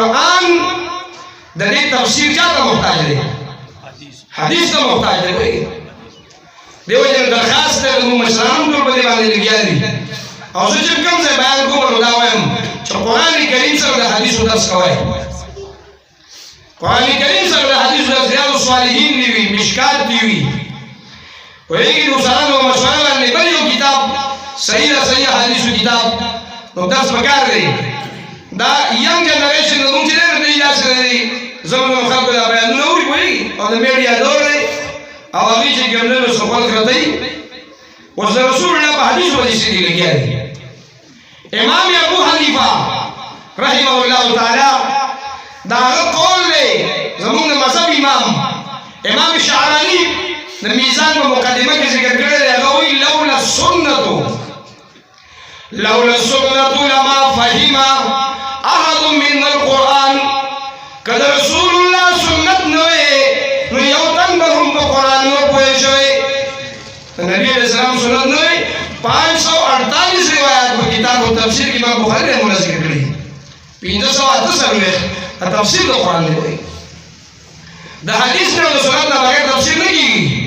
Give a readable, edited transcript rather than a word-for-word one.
قرآن د دې تفسیر چاته محتاج دی حدیث ته محتاج دی دیو جن درخواست ته موږ مشرانو ټول په دې باندې لګیا دي او زه چې کوم ځای بیان کوم نو دا وایم چې قرآن کریم سره د حدیثو درس کوی قرآن کریم سره د حدیثو درس ریاض الصالحین دی وي مشکات دی وي ویږي د استادانو او مشورو باندې بل یو کتاب صحیح حدیثو کتاب نو درس پکار دی دا ینګ جنریشن نو موږ چې نه دی لاسه دی زمونږ خلکو دا بیانونه اوري وایي او د میډیا دور دی او هغه چې ګمنو سوال کړی اوس رسول الله په حدیث باندې سړي لګیا دی امام ابو حنیفه رحمه الله تعالی دا قول دی زمونږ مذهب امام شعرانی د میزان په مقدمه کې ذکر کړی دی هغه وایي لولا السنة لما فهم احد من القرآن کله رسول الله سنت نو یو تن به هم په قرآن نو پوه شوی نبی علیہ السلام سنت نو 548 روایات په کتاب او تفسیر کې امام بخاری رحمه الله ذکر کړی 598 تفسیر د قرآن دی د حدیث نه او سنت نه بغیر تفسیر نه کیږي